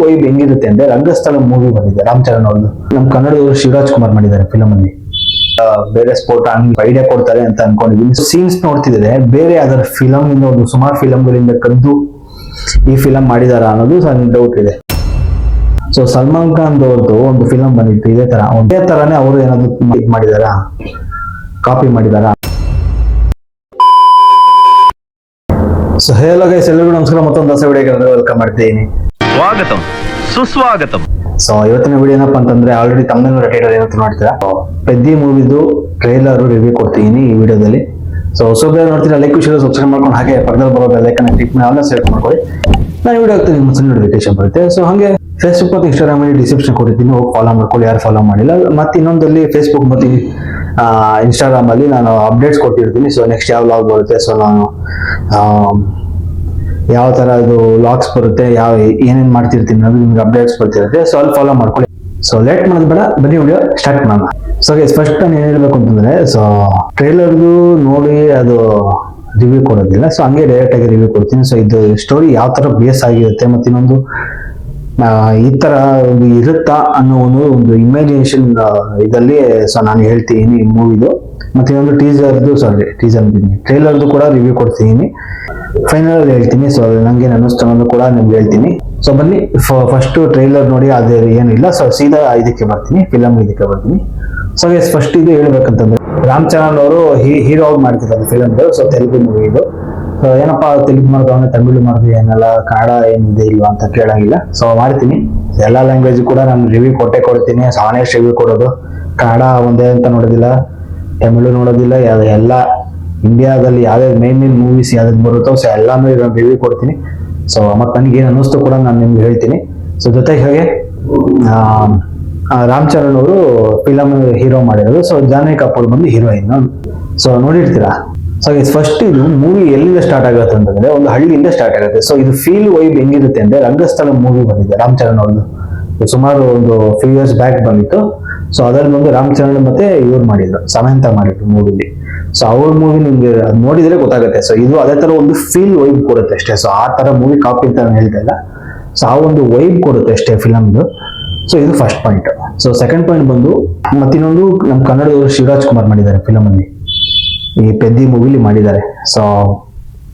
Vibe ಹೆಂಗಿರುತ್ತೆ ಅಂದ್ರೆ ರಂಗಸ್ಥಳ movie ಬಂದಿದೆ ರಾಮ್ ಚರಣ್ ಅವ್ರದ್ದು. ನಮ್ ಕನ್ನಡದವರು ಶಿವರಾಜ್ ಕುಮಾರ್ ಮಾಡಿದ್ದಾರೆ ಫಿಲಮ್ ಅಲ್ಲಿ. ಬೇರೆ ಸ್ಪೋರ್ಟ್ ಹಂಗ್ ಐಡಿಯಾ ಕೊಡ್ತಾರೆ ಅಂತ ಅನ್ಕೊಂಡಿದ್ದೀನಿ. ಸೀನ್ಸ್ ನೋಡ್ತಿದ್ರೆ ಬೇರೆ ಅದರ ಫಿಲಮ್ ಇಂದ ಒಂದು ಸುಮಾರು ಫಿಲಮ್ಗಳಿಂದ ಕದ್ದು ಈ ಫಿಲಮ್ ಮಾಡಿದಾರ ಅನ್ನೋದು ಸಣ್ಣ ಡೌಟ್ ಇದೆ. ಸೊ ಸಲ್ಮಾನ್ ಖಾನ್ ಅವ್ರದ್ದು ಒಂದು ಫಿಲಮ್ ಬಂದಿತ್ತು ಇದೇ ತರಾನೇ ಅವರು ಏನಾದ್ರು ಮಾಡಿದಾರ, ಕಾಪಿ ಮಾಡಿದಾರ. ಸೊ ಹೇಳೋ ಗೈಸ್, ಎಲ್ಲರಿಗೂ ನಮಸ್ಕಾರ. ಮತ್ತೊಂದು ಹೊಸ ವಿಡಿಯೋಗೆ ವೆಲ್ಕಮ್ ಮಾಡ್ತೀನಿ. ಸ್ವಾಗತಂ ಸುಸ್ವಾಗತಂ. ಸೊ ಇವತ್ತಿನ ವಿಡಿಯೋ ಏನಪ್ಪಾ ಅಂತಂದ್ರೆ, ಆಲ್ರೆಡಿ ತಮಿಳು ಟೈಟಲ್ ಏನಂತ ನೋಡ್ತೀರಾ, ಪೆದ್ದಿ ಮೂವಿದು ಟ್ರೈಲರ್ ರಿವ್ಯೂ ಕೊಡ್ತೀನಿ ಈ ವಿಡಿಯೋದಲ್ಲಿ. ಸೊ ಹೊಸಬ್ರು ನೋಡ್ತೀರಾ, ಲೈಕ್ ಶೇರ್ ಸಬ್ಸ್ಕ್ರೈಬ್ ಮಾಡ್ಕೊಂಡು ಹಾಗೆ ಪಕ್ಕದಲ್ಲಿ ಬರೋ ಬೆಲ್ ಐಕಾನ್ ಕ್ಲಿಕ್ ಮಾಡಿ ಆಲ್ನ ಸೆಲೆಕ್ಟ್ ಮಾಡ್ಕೊಳ್ಳಿ. ನಾನು ವಿಡಿಯೋ ಹಾಕ್ತೀನಿ, ನಿಮ್ಮ ಸಣ್ಣ ನೋಟಿಫಿಕೇಶನ್ ಬರುತ್ತೆ. ಸೊ ಹಾಗೆ ಫೇಸ್ಬುಕ್ ಮತ್ತು ಇನ್ಸ್ಟಾಗ್ರಾಮ್ ಅಲ್ಲಿ ಡಿಸ್ಕ್ರಿಪ್ಷನ್ ಕೊಟ್ಟಿದ್ದೀನಿ, ಹೋಗಿ ಫಾಲೋ ಮಾಡ್ಕೊಳ್ಳಿ ಯಾರು ಫಾಲೋ ಮಾಡಿಲ್ಲ. ಮತ್ತೆ ಇನ್ನೊಂದಲ್ಲಿ ಫೇಸ್ಬುಕ್ ಮತ್ತು ಇನ್ಸ್ಟಾಗ್ರಾಮ್ ಅಲ್ಲಿ ನಾನು ಅಪ್ಡೇಟ್ಸ್ ಕೊಟ್ಟಿರ್ತೀನಿ. ಸೊ ನೆಕ್ಸ್ಟ್ ಯಾವ ಲಾಗ್ ಬರುತ್ತೆ, ಸೊ ನಾನು ಯಾವ ತರ ಇದು ಲಾಗ್ಸ್ ಬರುತ್ತೆ, ಏನೇನ್ ಮಾಡ್ತಿರ್ತೀನಿ ಅನ್ನೋದು ನಿಮ್ಗೆ ಅಪ್ಡೇಟ್ಸ್ ಬರ್ತಿರುತ್ತೆ. ಸೊ ಅಲ್ಲಿ ಫಾಲೋ ಮಾಡ್ಕೊಳ್ಳಿ. ಸೊ ಲೇಟ್ ಮಾಡೋದು ಬೇಡ, ಬನ್ನಿ ವಿಡಿಯೋ ಸ್ಟಾರ್ಟ್ ಮಾಡೋಣ. ಸೊ ಫಸ್ಟ್ ನಾನು ಏನ್ ಹೇಳ್ಬೇಕು ಅಂತಂದ್ರೆ, ಸೊ ಟ್ರೈಲರ್ದು ನೋಡಿ ಅದು ರಿವ್ಯೂ ಕೊಡೋದಿಲ್ಲ, ಸೊ ಹಂಗೆ ಡೈರೆಕ್ಟ್ ಆಗಿ ರಿವ್ಯೂ ಕೊಡ್ತೀನಿ. ಸೊ ಇದು ಸ್ಟೋರಿ ಯಾವ ತರ ಬೇಸ್ ಆಗಿರುತ್ತೆ, ಮತ್ತೆ ಇನ್ನೊಂದು ಈ ತರ ಒಂದು ಇರುತ್ತಾ ಅನ್ನೋ ಒಂದು ಇಮ್ಯಾಜಿನೇಷನ್ ಇದಲ್ಲಿ ಸೊ ನಾನು ಹೇಳ್ತೀನಿ ಮೂವಿದು. ಮತ್ತೆ ಇನ್ನೊಂದು ಟ್ರೈಲರ್ದು ಕೂಡ ರಿವ್ಯೂ ಕೊಡ್ತೀನಿ, ಫೈನಲ್ ಹೇಳ್ತೀನಿ. ಸೊ ನಂಗೆ ಅನ್ನಿಸ್ತು ಅನ್ನೋದು ಕೂಡ ನಿಮ್ಗೆ ಹೇಳ್ತೀನಿ. ಸೊ ಬನ್ನಿ ಫಸ್ಟ್ ಟ್ರೈಲರ್ ನೋಡಿ, ಅದೇ ಏನಿಲ್ಲ. ಸೊ ಸೀದಾ ಇದಕ್ಕೆ ಬರ್ತೀನಿ, ಫಿಲಮ್ ಇದಕ್ಕೆ ಬರ್ತೀನಿ. ಸೊ ಫಸ್ಟ್ ಇದು ಹೇಳ್ಬೇಕಂತಂದ್ರೆ, ರಾಮ್ ಚರಣ್ ಅವರು ಹೀರೋ ಆಗಿ ಮಾಡ್ತಿದ್ದಾರೆ ಫಿಲಮ್. ಸೊ ತೆಲುಗು ಮೂವಿ ಇದು. ಸೊ ಏನಪ್ಪಾ ತೆಲುಗು ಮಾಡಿದವನೇ ತಮಿಳು ಮಾಡಿದ್ವಿ ಏನಲ್ಲ, ಕನ್ನಡ ಏನಿದೆ ಇಲ್ವಾ ಅಂತ ಕೇಳಂಗಿಲ್ಲ. ಸೊ ಮಾಡ್ತೀನಿ, ಎಲ್ಲಾ ಲ್ಯಾಂಗ್ವೇಜ್ ಕೂಡ ನಾನು ರಿವ್ಯೂ ಕೊಡ್ತೀನಿ. ಸೊ ಆನೆಸ್ಟ್ ರಿವ್ಯೂ ಕೊಡೋದು, ಕನ್ನಡ ಒಂದೇ ಅಂತ ನೋಡೋದಿಲ್ಲ, ತಮಿಳು ನೋಡೋದಿಲ್ಲ, ಎಲ್ಲ ಇಂಡಿಯಾದಲ್ಲಿ ಯಾವ್ಯಾವ ಮೇನ್ ಮೂವೀಸ್ ಯಾವ್ದು ಬರುತ್ತೋ ಸೊ ಎಲ್ಲಾನು ರಿವ್ಯೂ ಕೊಡ್ತೀನಿ. ಸೊ ಮತ್ತೆ ನನಗೆ ಏನು ಅನ್ನಿಸ್ತು ಕೂಡ ನಾನು ನಿಮ್ಗೆ ಹೇಳ್ತೀನಿ. ಸೊ ಜೊತೆಗೆ ಹಾಗೆ ರಾಮ್ ಚರಣ್ ಅವರು ಫಿಲಮ್ ಹೀರೋ ಮಾಡಿರೋದು. ಸೊ ಜಾನ್ವಿ ಕಪೂರ್ ಬಂದು ಹೀರೋಯಿನ್. ಸೊ ನೋಡಿರ್ತೀರಾ. ಸೊ ಫಸ್ಟ್ ಇದು ಮೂವಿ ಎಲ್ಲಿಂದ ಸ್ಟಾರ್ಟ್ ಆಗುತ್ತೆ ಅಂತಂದ್ರೆ, ಒಂದು ಹಳ್ಳಿಯಿಂದ ಸ್ಟಾರ್ಟ್ ಆಗುತ್ತೆ. ಸೊ ಇದು ಫೀಲ್ ವೈಬ್ ಹೆಂಗಿರುತ್ತೆ ಅಂದ್ರೆ, ರಂಗಸ್ಥಳ ಮೂವಿ ಬಂದಿದೆ ರಾಮ್ ಚರಣ್ ಅವ್ರದ್ದು. ಸುಮಾರು ಒಂದು ಫ್ಯೂ ಇಯರ್ಸ್ ಬ್ಯಾಕ್ ಬಂದಿತ್ತು. ಸೊ ಅದರಲ್ಲಿ ಒಂದು ರಾಮ್ ಚರಣ್ ಮತ್ತೆ ಇವ್ರು ಮಾಡಿದ್ರು, ಸಮಂತ ಮಾಡಿದ್ರು ಮೂವಿಲಿ. ಸೊ ಅವ್ರ ಮೂವಿ ನಿಮ್ಗೆ ನೋಡಿದ್ರೆ ಗೊತ್ತಾಗುತ್ತೆ. ಸೊ ಇದು ಅದೇ ತರ ಒಂದು ಫೀಲ್ ವೈಬ್ ಕೊಡುತ್ತೆ ಅಷ್ಟೇ. ಸೊ ಆ ತರ ಮೂವಿ ಕಾಪಿ ಅಂತ ನಾನು ಹೇಳ್ತಾ ಇಲ್ಲ. ಸೊ ಆ ಒಂದು ವೈಬ್ ಕೊಡುತ್ತೆ ಅಷ್ಟೇ ಫಿಲಮ್ದು. ಸೊ ಇದು first point. So second point ಬಂದು, ಮತ್ತಿನ್ನೊಂದು ನಮ್ಮ ಕನ್ನಡದವರು ಶಿವರಾಜ್ ಕುಮಾರ್ ಮಾಡಿದ್ದಾರೆ ಫಿಲಮ್ ಅಲ್ಲಿ, ಈ ಪೆದ್ದಿ ಮೂವಿಲಿ ಮಾಡಿದ್ದಾರೆ. ಸೊ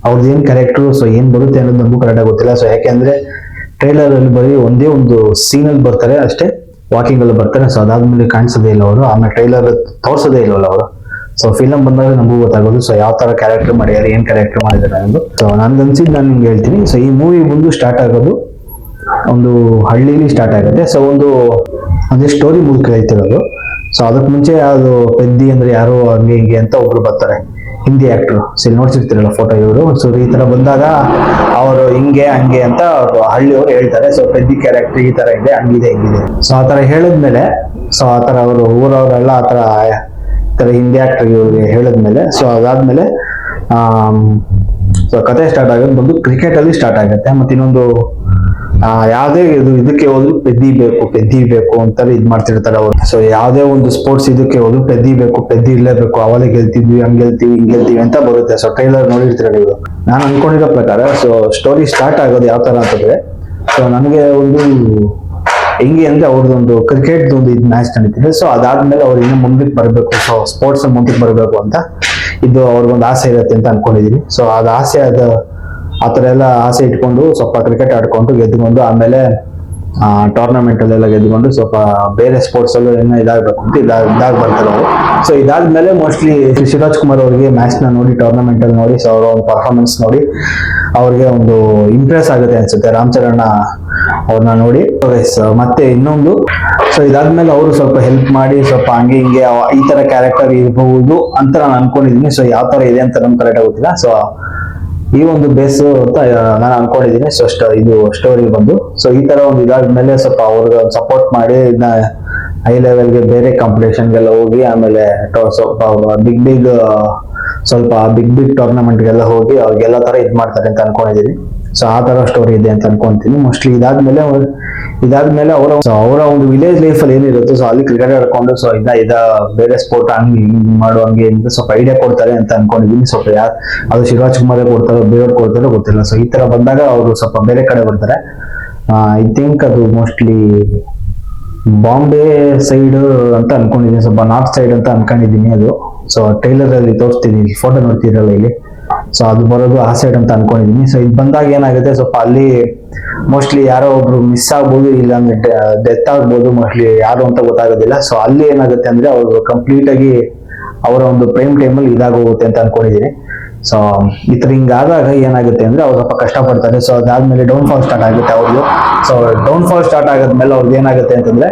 ಅವ್ರದ್ದು ಏನ್ ಕ್ಯಾರೆಕ್ಟರ್, ಸೊ ಏನ್ ಬರುತ್ತೆ ಅನ್ನೋದು ನಮಗೂ ಕರೆಕ್ಟ್ ಗೊತ್ತಿಲ್ಲ. ಸೊ ಯಾಕೆಂದ್ರೆ ಟ್ರೈಲರ್ ಅಲ್ಲಿ ಬರೀ ಒಂದೇ ಒಂದು ಸೀನ್ ಅಲ್ಲಿ ಬರ್ತಾರೆ ಅಷ್ಟೇ, ವಾಕಿಂಗ್ ಅಲ್ಲಿ ಬರ್ತಾರೆ. ಸೊ ಅದಾದ್ಮೇಲೆ ಕಾಣಿಸೋದೇ ಇಲ್ಲ ಅವರು, ಆಮೇಲೆ ಟ್ರೈಲರ್ ತೋರ್ಸೋದೇ ಇಲ್ಲವಲ್ಲ ಅವರು. ಸೊ ಫಿಲಮ್ ಬಂದಾಗ ನಮಗೂ ಗೊತ್ತಾಗೋದು ಸೊ ಯಾವ ತರ ಕ್ಯಾರೆಕ್ಟರ್ ಮಾಡ್ಯಾರ, ಏನ್ ಕ್ಯಾರೆಕ್ಟರ್ ಮಾಡಿದಾರೆ ಅನ್ನೋದು. ಸೊ ನನ್ಗನ್ಸಿದ್ ನಾನು ನಿಮ್ಗೆ ಹೇಳ್ತೀನಿ. ಸೊ ಈ ಮೂವಿ ಬಂದು ಸ್ಟಾರ್ಟ್ ಆಗೋದು ಒಂದು ಹಳ್ಳಿಲಿ ಸ್ಟಾರ್ಟ್ ಆಗುತ್ತೆ. ಸೊ ಅದೇ ಸ್ಟೋರಿ ಮೂಲಕ ಹೇಳ್ತಿರೋದು. ಸೊ ಅದಕ್ಕೆ ಮುಂಚೆ ಅದು ಪೆದ್ದಿ ಅಂದ್ರೆ ಯಾರು ಹಂಗೆ ಹಿಂಗೆ ಅಂತ ಒಬ್ರು ಬರ್ತಾರೆ, ಹಿಂದಿ ಆಕ್ಟರ್. ಸೊ ಇಲ್ಲಿ ನೋಡ್ತಿರ್ತೀರಲ್ಲ ಫೋಟೋ ಇವರು. ಸೊ ಈ ತರ ಬಂದಾಗ ಅವರು ಹಿಂಗೆ ಹಂಗೆ ಅಂತ ಹಳ್ಳಿಯವರು ಹೇಳ್ತಾರೆ. ಸೊ ಪೆದ್ದಿ ಕ್ಯಾರೆಕ್ಟರ್ ಈ ತರ ಇದೆ, ಹಂಗಿದೆ ಹಿಂಗಿದೆ. ಸೊ ಆ ತರ ಹೇಳಿದ್ಮೇಲೆ, ಸೊ ಆ ತರ ಅವರು ಊರವರೆಲ್ಲ ಆ ತರ ಹಿಂದಿ ಆಕ್ಟರ್ ಇವ್ರಿಗೆ ಹೇಳಿದ್ಮೇಲೆ, ಸೊ ಅದಾದ್ಮೇಲೆ ಸೊ ಕತೆ ಸ್ಟಾರ್ಟ್ ಆಗೋದು ಬಂದು ಕ್ರಿಕೆಟ್ ಅಲ್ಲಿ ಸ್ಟಾರ್ಟ್ ಆಗುತ್ತೆ. ಮತ್ತೆ ಇನ್ನೊಂದು ಯಾವ್ದೇ ಇದಕ್ಕೆ ಹೋದ್ರು ಪೆದ್ದಿ ಬೇಕು ಅಂತಾರೆ ಇದ್ ಮಾಡ್ತಿರ್ತಾರೆ ಅವರು. ಸೊ ಯಾವ್ದೇ ಒಂದು ಸ್ಪೋರ್ಟ್ಸ್ ಇದಕ್ಕೆ ಹೋದ್ರು ಪೆದ್ದಿ ಇರ್ಲೇಬೇಕು, ಅವಾಗ ಗೆಲ್ತಿದ್ವಿ, ಹಂಗ್ ಗೆಲ್ತೀವಿ ಹಿಂಗ್ ಗೆಲ್ತೀವಿ ಅಂತ ಬರುತ್ತೆ. ಸೊ ಟ್ರೈಲರ್ ನೋಡಿರ್ತೀರ ನೀವು. ನಾನು ಅನ್ಕೊಂಡಿರೋ ಪ್ರಕಾರ ಸೊ ಸ್ಟೋರಿ ಸ್ಟಾರ್ಟ್ ಆಗೋದು ಯಾವ ತರ ಅಂತಂದ್ರೆ, ಸೊ ನನಗೆ ಒಂದು ಹೆಂಗೆ ಅಂದ್ರೆ ಅವ್ರದ್ದೊಂದು ಕ್ರಿಕೆಟ್ ಒಂದು ಮ್ಯಾಚ್ ನಡೀತಿದೆ. ಸೊ ಅದಾದ್ಮೇಲೆ ಅವ್ರು ಇನ್ನು ಮುಂದಕ್ಕೆ ಬರಬೇಕು, ಸೊ ಸ್ಪೋರ್ಟ್ಸ್ ಮುಂದಕ್ಕೆ ಬರಬೇಕು ಅಂತ ಇದು ಅವ್ರಿಗೊಂದು ಆಸೆ ಇರುತ್ತೆ ಅಂತ ಅನ್ಕೊಂಡಿದೀನಿ. ಸೊ ಅದ ಆಸೆ ಆತರ ಎಲ್ಲ ಆಸೆ ಇಟ್ಕೊಂಡು ಸ್ವಲ್ಪ ಕ್ರಿಕೆಟ್ ಆಡ್ಕೊಂಡು ಗೆದ್ದುಕೊಂಡು, ಆಮೇಲೆ ಟೂರ್ನಮೆಂಟ್ ಅಲ್ಲೆಲ್ಲ ಗೆದ್ದುಕೊಂಡು ಸ್ವಲ್ಪ ಬೇರೆ ಸ್ಪೋರ್ಟ್ಸ್ ಅಲ್ಲೂ ಏನೋ ಇದಾಗಬೇಕು ಅಂತ ಇದಾಗ ಬರ್ತಾರೆ ಅವರು. ಸೊ ಇದಾದ್ಮೇಲೆ ಮೋಸ್ಟ್ಲಿ ಶಿವರಾಜ್ ಕುಮಾರ್ ಅವರಿಗೆ ಮ್ಯಾಚ್ ನ ನೋಡಿ, ಟೂರ್ನಮೆಂಟ್ ಅಲ್ಲಿ ನೋಡಿ, ಸೊ ಅವರ ಒಂದು ಪರ್ಫಾರ್ಮೆನ್ಸ್ ನೋಡಿ ಅವ್ರಿಗೆ ಒಂದು ಇಂಪ್ರೆಸ್ ಆಗುತ್ತೆ ಅನ್ಸುತ್ತೆ ರಾಮ್ ಚರಣ್ ಅವ್ರನ್ನ ನೋಡಿ. ಮತ್ತೆ ಇನ್ನೊಂದು, ಸೊ ಇದಾದ್ಮೇಲೆ ಅವರು ಸ್ವಲ್ಪ ಹೆಲ್ಪ್ ಮಾಡಿ ಸ್ವಲ್ಪ ಹಂಗೆ ಹಿಂಗೆ ಈ ತರ ಕ್ಯಾರೆಕ್ಟರ್ ಇರಬಹುದು ಅಂತ ನಾನು ಅನ್ಕೊಂಡಿದೀನಿ. ಸೊ ಯಾವ ತರ ಇದೆ ಅಂತ ನಮ್ಗೆ ಕರೆಕ್ಟ್ ಆಗುತ್ತಿಲ್ಲ. ಸೊ ಈ ಒಂದು ಬೇಸ್ ಅಂತ ನಾನು ಅನ್ಕೊಂಡಿದೀನಿ. ಸೊ ಇದು ಸ್ಟೋರಿ ಬಂದು, ಸೊ ಈ ತರ ಒಂದು ಇದಾದ್ಮೇಲೆ ಸ್ವಲ್ಪ ಅವ್ರಿಗೆ ಸಪೋರ್ಟ್ ಮಾಡಿ ಹೈ ಲೆವೆಲ್ಗೆ ಬೇರೆ ಕಾಂಪಿಟೇಷನ್ಗೆಲ್ಲ ಹೋಗಿ, ಆಮೇಲೆ ಸ್ವಲ್ಪ ಬಿಗ್ ಟೂರ್ನಮೆಂಟ್ಗೆಲ್ಲ ಹೋಗಿ ಅವ್ರಿಗೆಲ್ಲ ತರ ಇದ್ ಮಾಡ್ತಾರೆ ಅಂತ ಅನ್ಕೊಂಡಿದೀನಿ. ಸೊ ಆ ತರ ಸ್ಟೋರಿ ಇದೆ ಅಂತ ಅನ್ಕೊಂತೀನಿ ಮೋಸ್ಟ್ಲಿ. ಇದಾದ್ಮೇಲೆ ಅವರ ಒಂದು ವಿಲೇಜ್ ಲೈಫ್ ಅಲ್ಲಿ ಏನಿರುತ್ತೆ, ಸೊ ಅಲ್ಲಿ ಕ್ರಿಕೆಟ್ ಆಡ್ಕೊಂಡು ಸೊ ಇದ ಬೇರೆ ಸ್ಪೋರ್ಟ್ ಹಂಗೆ ಮಾಡುವಂಗೆ ಸ್ವಲ್ಪ ಐಡಿಯಾ ಕೊಡ್ತಾರೆ ಅಂತ ಅನ್ಕೊಂಡಿದೀನಿ. ಸ್ವಲ್ಪ ಅದು ಶಿವರಾಜ್ ಕುಮಾರ್ ಕೊಡ್ತಾರೋ ಬೇರೆಯವ್ರು ಕೊಡ್ತಾರೋ ಗೊತ್ತಿಲ್ಲ. ಸೊ ಈ ತರ ಬಂದಾಗ ಅವರು ಸ್ವಲ್ಪ ಬೇರೆ ಕಡೆ ಬರ್ತಾರೆ. ಐ ಥಿಂಕ್ ಅದು ಮೋಸ್ಟ್ಲಿ ಬಾಂಬೆ ಸೈಡ್ ಅಂತ ಅನ್ಕೊಂಡಿದ್ದೀನಿ, ಸ್ವಲ್ಪ ನಾರ್ತ್ ಸೈಡ್ ಅಂತ ಅನ್ಕೊಂಡಿದ್ದೀನಿ ಅದು. ಸೊ ಟ್ರೈಲರ್ ಅಲ್ಲಿ ತೋರಿಸ್ತೀನಿ, ಫೋಟೋ ನೋಡ್ತಿದ್ರಲ್ಲ ಇಲ್ಲಿ, ಸೊ ಅದು ಬರೋದು ಆ ಸೈಡ್ ಅಂತ ಅನ್ಕೊಂಡಿದ್ದೀನಿ. ಸೊ ಇದು ಬಂದಾಗ ಏನಾಗುತ್ತೆ, ಸ್ವಲ್ಪ ಅಲ್ಲಿ ಮೋಸ್ಟ್ಲಿ ಯಾರೋ ಒಬ್ರು ಮಿಸ್ ಆಗ್ಬೋದು, ಇಲ್ಲ ಅಂದ್ರೆ ಡೆತ್ ಆಗ್ಬೋದು, ಮೋಸ್ಟ್ಲಿ ಯಾರು ಅಂತ ಗೊತ್ತಾಗೋದಿಲ್ಲ. ಸೊ ಅಲ್ಲಿ ಏನಾಗುತ್ತೆ ಅಂದ್ರೆ ಅವರು ಕಂಪ್ಲೀಟ್ ಆಗಿ ಅವರ ಒಂದು ಪ್ರೈಮ್ ಟೈಮಲ್ಲಿ ಇದಾಗೋಗುತ್ತೆ ಅಂತ ಅನ್ಕೊಂಡಿದ್ದೀನಿ. ಸೊ ಈ ತರ ಹಿಂಗಾದಾಗ ಏನಾಗುತ್ತೆ ಅಂದ್ರೆ ಅವ್ರು ಸ್ವಲ್ಪ ಕಷ್ಟಪಡ್ತಾರೆ. ಸೊ ಅದಾದ್ಮೇಲೆ ಡೌನ್ ಫಾಲ್ ಸ್ಟಾರ್ಟ್ ಆಗುತ್ತೆ ಅವ್ರಿಗೆ. ಸೊ ಡೌನ್ ಫಾಲ್ ಸ್ಟಾರ್ಟ್ ಆಗೋದ್ಮೇಲೆ ಅವ್ರಿಗೆ ಏನಾಗುತ್ತೆ ಅಂತಂದ್ರೆ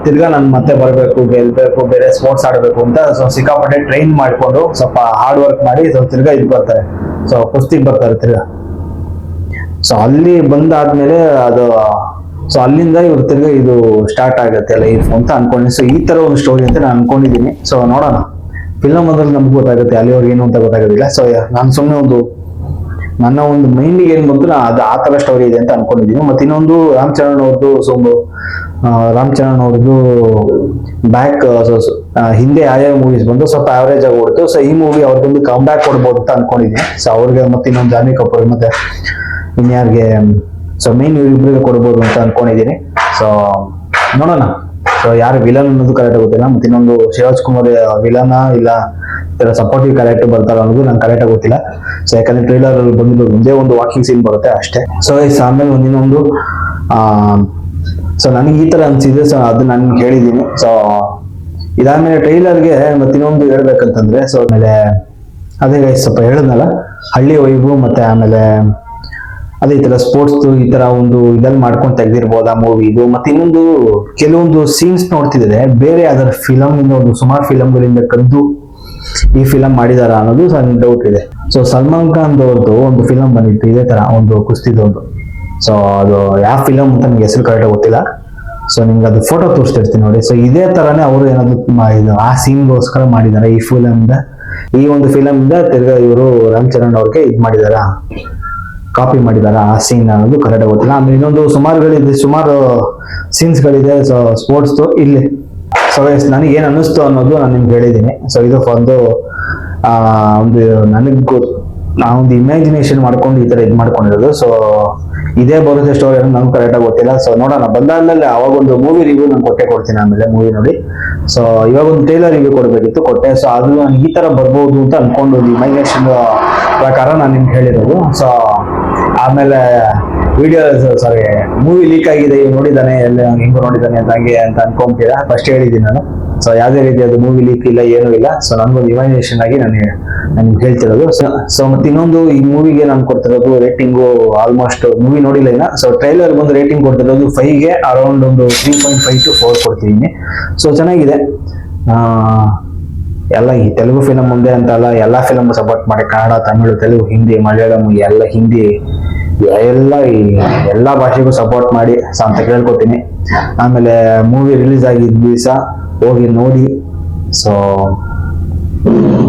ತಿರ್ಗಾ ನಾನು ಮತ್ತೆ ಬರಬೇಕು, ಗೆಲ್ಬೇಕು, ಬೇರೆ ಸ್ಪೋರ್ಟ್ಸ್ ಆಡಬೇಕು ಅಂತ ಸೊ ಸಿಕ್ಕಾಪಟ್ಟೆ ಟ್ರೈನ್ ಮಾಡ್ಕೊಂಡು ಸ್ವಲ್ಪ ಹಾರ್ಡ್ ವರ್ಕ್ ಮಾಡಿ ಸೊ ತಿರ್ಗಾ ಇದು ಬರ್ತಾರೆ, ಸೊ ಕುಸ್ತಿಗೆ ಬರ್ತಾರೆ ತಿರ್ಗಾ. ಸೊ ಅಲ್ಲಿ ಬಂದಾದ್ಮೇಲೆ ಅದು ಸೊ ಅಲ್ಲಿಂದ ಇವ್ರು ತಿರ್ಗಾ ಇದು ಸ್ಟಾರ್ಟ್ ಆಗುತ್ತೆ ಲೈಫ್ ಅಂತ ಅನ್ಕೊಂಡಿದ್ದೀನಿ. ಸೊ ಈ ತರ ಒಂದು ಸ್ಟೋರಿ ಅಂತ ನಾನು ಅನ್ಕೊಂಡಿದ್ದೀನಿ. ಸೊ ನೋಡೋಣ, ಫಿಲಮ್ ಅದ್ರಲ್ಲಿ ನಮ್ಗೆ ಗೊತ್ತಾಗುತ್ತೆ, ಅಲ್ಲಿ ಅವ್ರಿಗೆ ಏನು ಅಂತ ಗೊತ್ತಾಗೋದಿಲ್ಲ. ಸೊ ನಾನು ಸುಮ್ಮನೆ ನನ್ನ ಒಂದು ಮೈಂಡಿಗೆ ಏನ್ ಬಂತು ಅದು ಆ ತರ ಸ್ಟೋರಿ ಇದೆ ಅಂತ ಅನ್ಕೊಂಡಿದ್ದೀನಿ. ಮತ್ತೆ ಇನ್ನೊಂದು ರಾಮ್ ಚರಣ್ ಅವ್ರದ್ದು ಬ್ಯಾಕ್ ಹಿಂದೆ ಯಾವ ಮೂವೀಸ್ ಬಂದು ಸ್ವಲ್ಪ ಆವರೇಜ್ ಆಗಿ ಓಡಿತು. ಸೊ ಈ ಮೂವಿ ಅವ್ರಿಗೊಂದು ಕಮ್ ಬ್ಯಾಕ್ ಕೊಡ್ಬೋದು ಅಂತ ಅನ್ಕೊಂಡಿದ್ದೀನಿ. ಸೊ ಅವ್ರಿಗೆ ಮತ್ತೆ ಇನ್ನೊಂದು ಜಾನ್ವಿ ಕಪೂರ್ ಮತ್ತೆ ಇನ್ಯಾರಿಗೆ ಸೊ ಮೇನ್ ಇವ್ರಿಬ್ರಿಗೆ ಕೊಡ್ಬೋದು ಅಂತ ಅನ್ಕೊಂಡಿದ್ದೀನಿ. ಸೊ ನೋಡೋಣ, ಸೊ ಯಾರು ವಿಲನ್ ಅನ್ನೋದು ಕರೆಕ್ಟ್ ಗೊತ್ತಿಲ್ಲ. ಮತ್ತೆ ಇನ್ನೊಂದು ಶಿವರಾಜ್ ಕುಮಾರ್ ವಿಲನ್ ಇಲ್ಲ ಸಪೋರ್ಟಿವ್ ಕ್ಯಾರೆಕ್ಟರ್ ಬರ್ತಾರ ಅನ್ನೋದು ನಂಗೆ ಕರೆಕ್ಟ್ ಆಗಿ ಗೊತ್ತಿಲ್ಲ. ಸೊ ಯಾಕಂದ್ರೆ ಟ್ರೈಲರ್ ಅಲ್ಲಿ ಬಂದಿದ್ದು ಒಂದೇ ಒಂದು ವಾಕಿಂಗ್ ಸೀನ್ ಬರುತ್ತೆ ಅಷ್ಟೇ. ಸೊ ಆಮೇಲೆ ಇನ್ನೊಂದು ಸೊ ನನಗೆ ಈ ತರ ಅನ್ಸಿದೆ, ಸೊ ಅದು ನಾನು ಹೇಳಿದ್ದೀನಿ. ಸೊ ಇದಾದ್ಮೇಲೆ ಟ್ರೈಲರ್ಗೆ ಮತ್ತೆ ಇನ್ನೊಂದು ಹೇಳ್ಬೇಕಂತಂದ್ರೆ, ಸೊ ಆಮೇಲೆ ಅದೇ ಸ್ವಲ್ಪ ಹೇಳಿದ್ನಲ್ಲ ಹಳ್ಳಿ ವೈಬು, ಮತ್ತೆ ಆಮೇಲೆ ಅದೇ ಈ ತರ ಸ್ಪೋರ್ಟ್ಸ್ ಈ ತರ ಒಂದು ಇದಲ್ಲಿ ಮಾಡ್ಕೊಂಡು ತೆಗ್ದಿರ್ಬೋದು ಆ ಮೂವಿ ಇದು. ಮತ್ತೆ ಇನ್ನೊಂದು ಕೆಲವೊಂದು ಸೀನ್ಸ್ ನೋಡ್ತಿದ್ರೆ ಬೇರೆ ಅದರ ಫಿಲಮ್ ಇಂದ ಒಂದು ಸುಮಾರು ಫಿಲಮ್ಗಳಿಂದ ಕದ್ದು ಈ ಫಿಲಮ್ ಮಾಡಿದಾರ ಅನ್ನೋದು ಸಣ್ಣ ಡೌಟ್ ಇದೆ. ಸೊ ಸಲ್ಮಾನ್ ಖಾನ್ ಅವ್ರದ್ದು ಒಂದು ಫಿಲಮ್ ಬಂದಿತ್ತು ಇದೇ ತರ ಒಂದು ಕುಸ್ತಿದೊಂದು. ಸೊ ಅದು ಯಾವ ಫಿಲಮ್ ಅಂತ ನಿಮ್ಗೆ ಹೆಸರು ಕರೆಕ್ಟ್ ಗೊತ್ತಿಲ್ಲ. ಸೊ ನಿಮ್ಗೆ ಅದು ಫೋಟೋ ತೋರಿಸ್ತಿರ್ತೀನಿ ನೋಡಿ. ಸೊ ಇದೇ ತರಾನೇ ಅವರು ಏನಾದ್ರು ಆ ಸೀನ್ಗೋಸ್ಕರ ಮಾಡಿದಾರೆ ಈ ಒಂದು ಫಿಲಮ್ ಇಂದ ತಿರ್ಗಾ ಇವರು ರಾಮ್ ಚರಣ್ ಅವ್ರಿಗೆ ಇದು ಮಾಡಿದಾರ, ಕಾಪಿ ಮಾಡಿದಾರ ಆ ಸೀನ್ ಅನ್ನೋದು ಕರೆಕ್ಟ್ ಗೊತ್ತಿಲ್ಲ. ಆಮೇಲೆ ಇನ್ನೊಂದು ಸುಮಾರು ಸೀನ್ಸ್ ಗಳಿದೆ ಸೊ ಸ್ಪೋರ್ಟ್ಸ್ ಇಲ್ಲಿ. ಸೊ ನನಗೆ ಏನ್ ಅನ್ನಿಸ್ತು ಅನ್ನೋದು ನಾನು ನಿಮ್ಗೆ ಹೇಳಿದ್ದೀನಿ. ಸೊ ಇದು ಒಂದು ನಾವೊಂದು ಇಮ್ಯಾಜಿನೇಷನ್ ಮಾಡ್ಕೊಂಡು ಈ ತರ ಇದು ಮಾಡ್ಕೊಂಡಿರೋದು. ಸೊ ಇದೇ ಬರುತ್ತೆ ಸ್ಟೋರಿ ಅನ್ನೋದು ನಮ್ಗೆ ಕರೆಕ್ಟ್ ಆಗಿ ಗೊತ್ತಿಲ್ಲ. ಸೊ ನೋಡೋಣ, ಬಂದಾದ್ಮೇಲೆ ಅವಾಗ ಒಂದು ಮೂವಿ ರಿವ್ಯೂ ನಾನು ಕೊಡ್ತೀನಿ ಆಮೇಲೆ ಮೂವಿ ನೋಡಿ. ಸೊ ಇವಾಗ ಒಂದು ಟ್ರೈಲರ್ ರಿವ್ಯೂ ಕೊಡ್ಬೇಕಿತ್ತು, ಕೊಟ್ಟೆ. ಸೊ ಅದು ನಾನು ಈ ತರ ಬರ್ಬೋದು ಅಂತ ಅನ್ಕೊಂಡು ಇಮ್ಯಾಜಿನೇಷನ್ ಪ್ರಕಾರ ನಾನು ನಿಮ್ಗೆ ಹೇಳಿರೋದು. ಸೊ ಆಮೇಲೆ ಮೂವಿ ಲೀಕ್ ಆಗಿದೆ, ನೋಡಿದ್ದಾನೆ ಎಲ್ಲ ಹೆಂಗು ನೋಡಿದ್ದಾನೆ ಅಂತ ಅನ್ಕೊಂತೀರಾ, ಫಸ್ಟ್ ಹೇಳಿದ್ದೀನಿ ನಾನು. ಸೊ ಯಾವುದೇ ರೀತಿ ಅದು ಮೂವಿ ಲೀಕ್ ಇಲ್ಲ, ಏನೂ ಇಲ್ಲ. ಸೊ ನನ್ಗೊಂದು ಇಮ್ಯಾಜಿನೇಷನ್ ಆಗಿ ನಾನು ಹೇಳ್ತಿರೋದು. ಸೊ ಮತ್ತೆ ಇನ್ನೊಂದು ಈ ಮೂವಿಗೆ ನಾನು ಕೊಡ್ತಿರೋದು ರೇಟಿಂಗು ಆಲ್ಮೋಸ್ಟ್ ಮೂವಿ ನೋಡಿಲ್ಲ ಇನ್ನ. ಸೊ ಟ್ರೈಲರ್ ಬಂದು ರೇಟಿಂಗ್ ಕೊಡ್ತಿರೋದು 5ಗೆ ಅರೌಂಡ್ ಒಂದು 3.5 to 4 ಕೊಡ್ತಿದ್ದೀನಿ. ಸೊ ಚೆನ್ನಾಗಿದೆ. ಎಲ್ಲ ಈ ತೆಲುಗು ಫಿಲಮ್ ಒಂದೇ ಅಂತ ಅಲ್ಲ, ಎಲ್ಲಾ ಫಿಲಮ್ ಸಪೋರ್ಟ್ ಮಾಡಿ, ಕನ್ನಡ, ತಮಿಳು, ತೆಲುಗು, ಹಿಂದಿ, ಮಲಯಾಳಂ ಎಲ್ಲ ಹಿಂದಿ ಎಲ್ಲ ಭಾಷೆಗೂ ಸಪೋರ್ಟ್ ಮಾಡಿ ಅಂತ ಕೇಳ್ಕೊತೀನಿ. ಆಮೇಲೆ ಮೂವಿ ರಿಲೀಸ್ ಆಗಿದ್ದ ದಿವಸ ಹೋಗಿ ನೋಡಿ. ಸೊ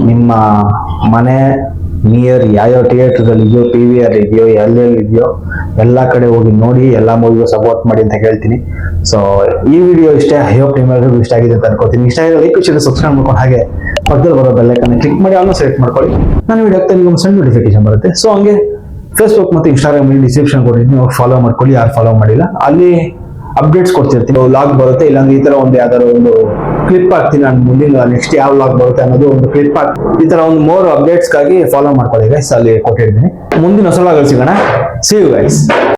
ನಿಮ್ಮ ಮನೆ ನಿಯರ್ ಯಾವ ಥಿಯೇಟರ್ಗಳಿದೆಯೋ, PVR ಇದೆಯೋ, ಎಲ್ಲೆಲ್ಲಿದೆಯೋ ಎಲ್ಲ ಕಡೆ ಹೋಗಿ ನೋಡಿ, ಎಲ್ಲ ಮೂವಿಗೂ ಸಪೋರ್ಟ್ ಮಾಡಿ ಅಂತ ಹೇಳ್ತೀನಿ. ಸೊ ಈ ವಿಡಿಯೋ ಇಷ್ಟ, ಐ ಹೋಪ್ ನಿಮ್ಮೆಲ್ಲರಿಗೂ ಇಷ್ಟ ಆಗಿದೆ ಅಂತ ಅನ್ಕೋತೀನಿ. ಇಷ್ಟ ಆಗಿದೆ ಲೈಕ್ ಸಬ್ಸ್ಕ್ರೈಬ್ ಮಾಡ್ಕೊಂಡು ಹಾಗೆ ಪಕ್ಕದಲ್ಲಿ ಬರೋ ಬೆಲ್ ಐಕಾನ್ ಕ್ಲಿಕ್ ಮಾಡಿ ಆಲ್ಮೋಸ್ಟ್ ಸೆಲೆಕ್ಟ್ ಮಾಡ್ಕೊಳ್ಳಿ. ನಾನು ವಿಡಿಯೋ ಆಗ್ತಾ ನಿಮ್ಗೆ ಒಂದು ಸಣ್ಣ ನೋಟಿಫಿಕೇಶನ್ ಬರುತ್ತೆ. ಸೊ ಹಂಗೆ ಫೇಸ್ಬುಕ್ ಮತ್ತು ಇನ್ಸ್ಟಾಗ್ರಾಮ್ ಡಿಸ್ಕ್ರಿಪ್ಷನ್ ಕೊಟ್ಟಿದ್ದೀನಿ, ಫಾಲೋ ಮಾಡ್ಕೊಳ್ಳಿ ಯಾರು ಫಾಲೋ ಮಾಡಿಲ್ಲ. ಅಲ್ಲಿ ಅಪ್ಡೇಟ್ಸ್ ಕೊಡ್ತಿರ್ತೀನಿ, ಲಾಗ್ ಬರುತ್ತೆ, ಇಲ್ಲಾಂದ್ರೆ ಈ ತರ ಒಂದು ಯಾವ್ದಾದ್ರು ಒಂದು ಕ್ಲಿಪ್ ಹಾಕ್ತೀನಿ. ನಾನು ಮುಂದಿನ ನೆಕ್ಸ್ಟ್ ಯಾವ ಲಾಗ್ ಬರುತ್ತೆ ಅನ್ನೋದು ಒಂದು ಕ್ಲಿಪ್ ಹಾಕಿ ಈ ತರ ಒಂದು 3 ಅಪ್ಡೇಟ್ಸ್ಗಾಗಿ ಫಾಲೋ ಮಾಡ್ಕೊಳ್ಳಿ ಗೈಸ್, ಅಲ್ಲಿ ಕೊಟ್ಟಿರ್ತೀನಿ. ಮುಂದಿನ ಹೊಸ ಲಾಗಲ್ಲಿ ಸಿಗೋಣ. See you guys.